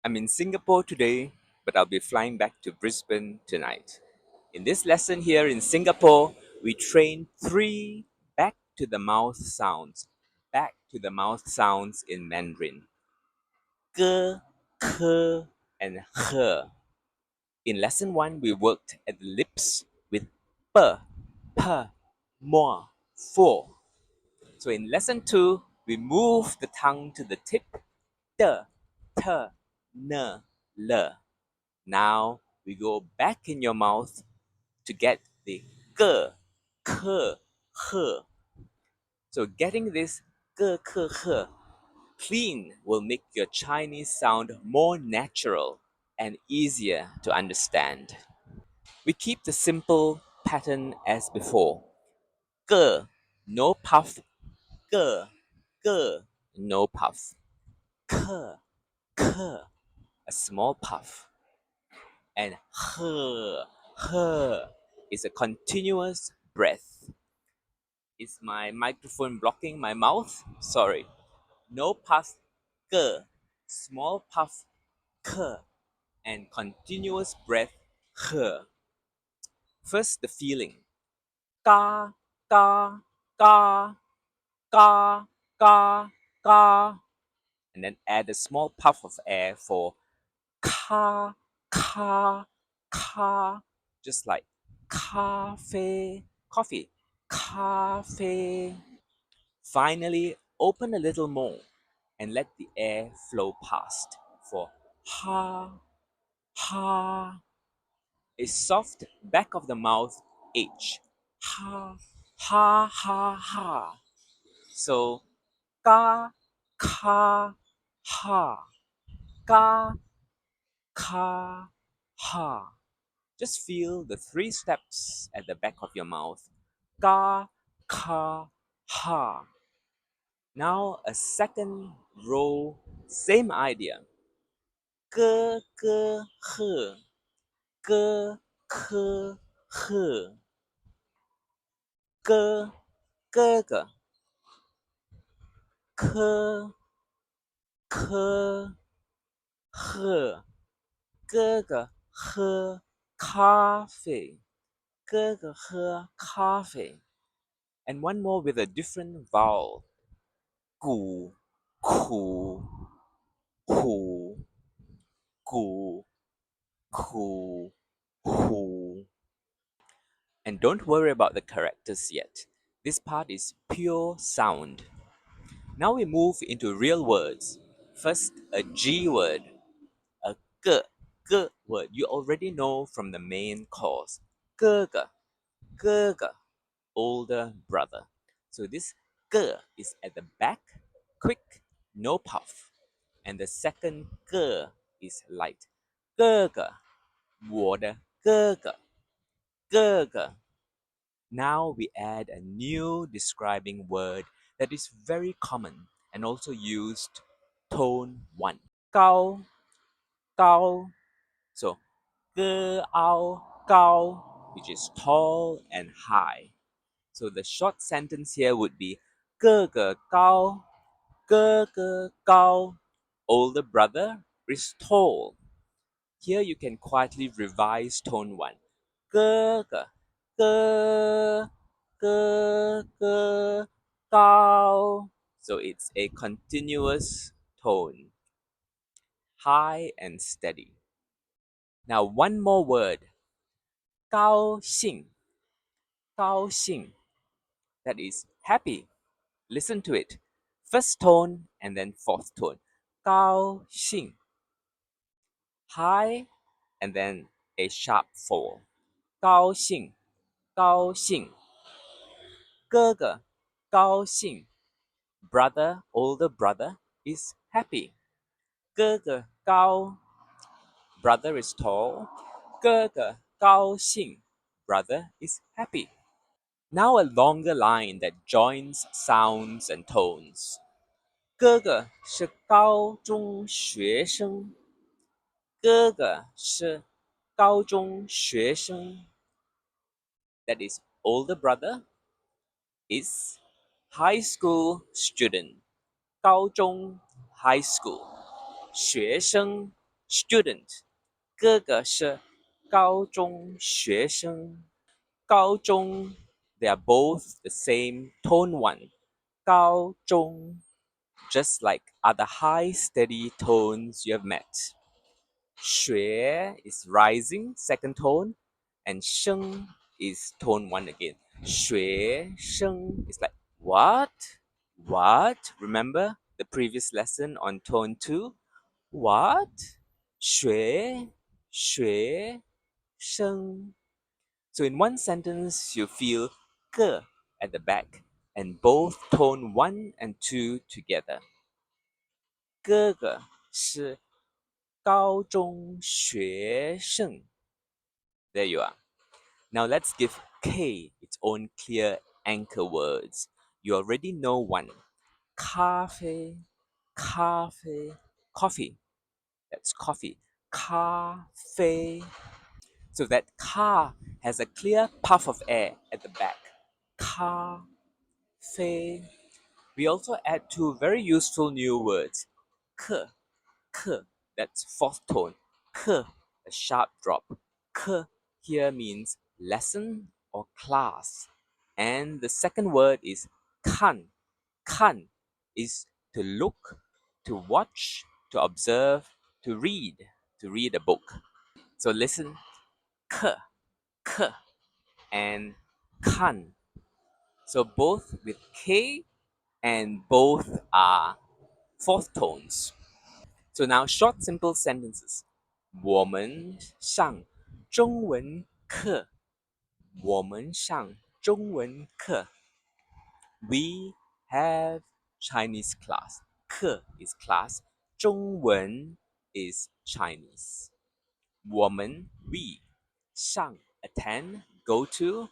I'm in Singapore today, but I'll be flying back to Brisbane tonight. In this lesson here in Singapore, we train 3 back to the mouth sounds. Back to the mouth sounds in Mandarin. Ge, ke, and he. In lesson 1, we worked at the lips with p, p, mo, fo. So in lesson 2, we move the tongue to the tip, de, t, n, l. Now we go back in your mouth to get the ge, ke, he. So getting this ge, ke, he clean will make your Chinese sound more natural and easier to understand. We keep the simple pattern as before. Ge, no puff. Ge, ge, no puff. Ke, ke, a small puff. And he is a continuous breath. Is my microphone blocking my mouth? Sorry. No puff, ke, small puff, ke, and continuous breath, he. First, the feeling. Ka, ka, ka, ka, ka, ka. And then add a small puff of air for ka, ka, ka. Just like kāfēi, coffee, kāfēi. Finally, open a little more and let the air flow past for ha, ha. A soft back of the mouth H. Ha, ha, ha, ha. So, ka, ka, ha. Ka, ka, ha. Just feel the 3 steps at the back of your mouth. Ka, ka, ha. Now a second row, same idea. Ge, ge, he. Ge, ke, he. Ge, ge, ge. Ke, ke, he. Ge, ge, he, kāfēi. Ge, ge, he, kāfēi. And one more with a different vowel. Gu, ku, hu, gu, ku, hu. And don't worry about the characters yet. This part is pure sound. Now we move into real words. First, a G word, a ge word. You already know from the main course. Gēge, gēge, older brother. So this ge is at the back, quick, no puff. And the second ge is light. Gēge, 我的哥哥，哥哥. Now we add a new describing word that is very common and also used tone 1. 高, 高. So, 高, which is tall and high. So the short sentence here would be 哥哥高, 哥哥高. Older brother is tall. Here you can quietly revise tone 1. 哥哥 Ge, ge, ge, gao. So it's a continuous tone, high and steady. Now one more word, 高兴, 高兴. That is happy. Listen to it. First tone and then fourth tone. 高兴. High and then a sharp fall. 高兴, 高兴. 哥哥, 高兴. Brother, older brother, is happy. 哥哥高, brother is tall. 哥哥高兴, brother is happy. Now a longer line that joins sounds and tones. 哥哥是高中学生。哥哥是高中学生。That is, older brother is high school student. 高中 high school. 学生 student， 哥哥是高中学生。高中 they are both the same tone one. 高中 just like other high steady tones you have met. 学 is rising second tone and sheng is tone one again. 学生 is like what? What? Remember the previous lesson on tone 2? What? 学生. So in one sentence, you feel 个 at the back and both tone 1 and 2 together. 哥哥是高中学生. There you are. Now let's give K its own clear anchor words. You already know one. 咖啡, coffee. That's coffee. 咖啡. So that ka has a clear puff of air at the back. Ka, fe. We also add two very useful new words. Ke, that's fourth tone. Ke, a sharp drop. Ke here means lesson or class. And the second word is kan. Kan is to look, to watch, to observe, to read a book. So listen. Ke, and kan. So both with K and both are fourth tones. So now short simple sentences. 我们上中文课. 我们上中文课. We have Chinese class. 课 is class. 中文 is Chinese. 我们 we 上 attend go to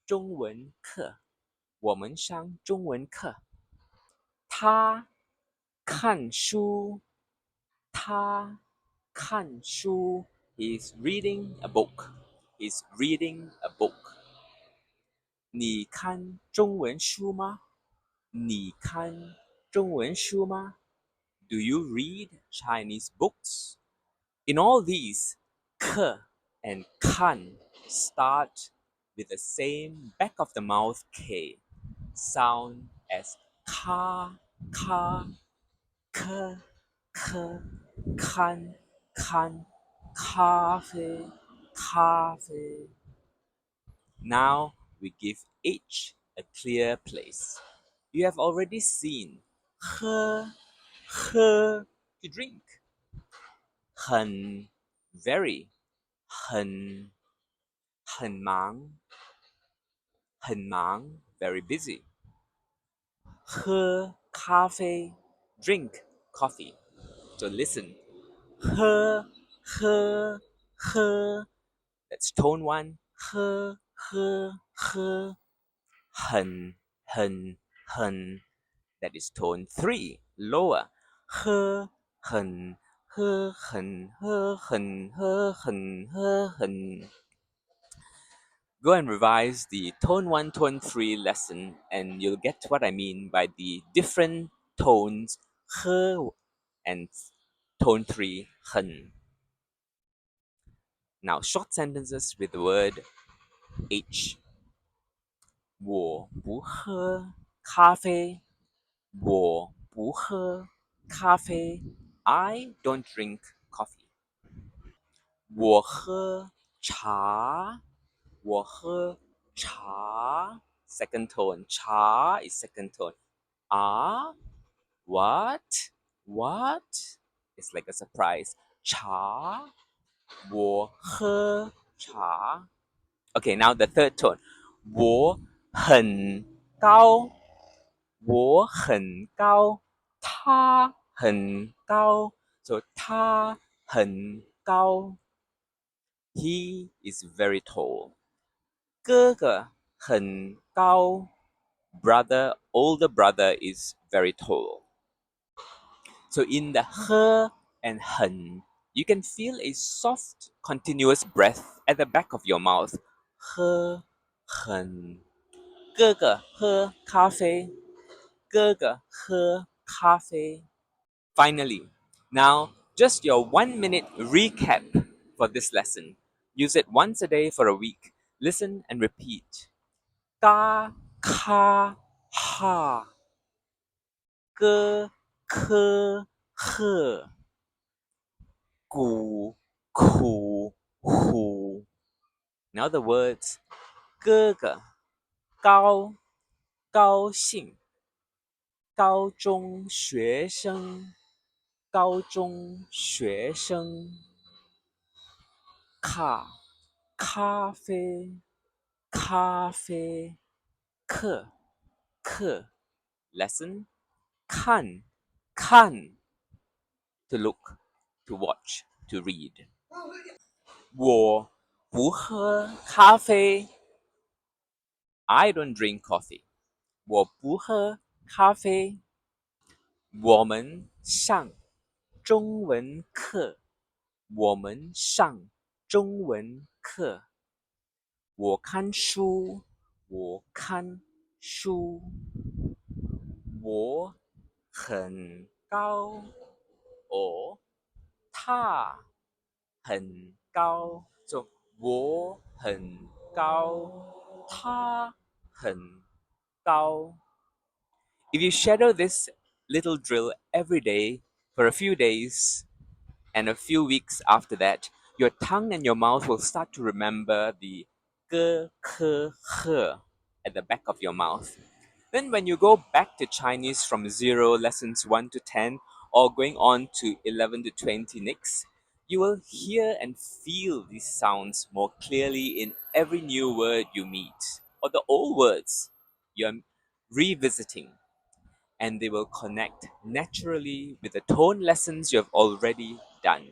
中文课. 我们上中文课。他看书，他看书 is reading a book. He's reading a book. 你看中文书吗？你看中文书吗？ Do you read Chinese books? In all these, 课 and 看 start with the same back of the mouth K sound as ka, k, kan, kāfēi. Now we give H a clear place. You have already seen 喝 to drink. 很 very 很忙 very busy. 喝咖啡 drink coffee. So listen. 喝 that's tone 1. 喝 很 that is tone 3 lower. 喝很 Go and revise the tone 1, tone 3 lesson and you'll get what I mean by the different tones 喝 and tone 3 很. Now short sentences with the word H. 我不喝咖啡。我不喝咖啡。I don't drink coffee. 我喝茶。我喝茶 second tone. Cha is second tone. Ah, what? It's like a surprise. Cha. 我喝茶. Okay, now the third tone. 我很高。我很高。他很高。So 他很高。He is very tall. 哥哥很高。older brother is very tall. So in the 喝 and 很, you can feel a soft, continuous breath at the back of your mouth. 喝很。哥哥喝咖啡。哥哥喝咖啡。Finally, now Just your 1 minute recap for this lesson. Use it once a day for a week. Listen and repeat. Ka, ka, ha. Ge, ke, he. Gu, ku, hu. Now the words 哥哥 高 gāoxìng 高中学生高中学生 咖啡咖啡课 lesson 看 to look, to watch, to read. 我不喝咖啡 I don't drink coffee. 我不喝咖啡。我们上中文课。我们上中文课。我看书。我看书。我很高。哦，他很高。So 我很高。他很高。If you shadow this little drill every day for a few days and a few weeks after that, your tongue and your mouth will start to remember the ge, ke, he at the back of your mouth. Then when you go back to Chinese from 0 lessons 1 to 10 or going on to 11 to 20 next, you will hear and feel these sounds more clearly in every new word you meet or the old words you're revisiting, and they will connect naturally with the tone lessons you have already done.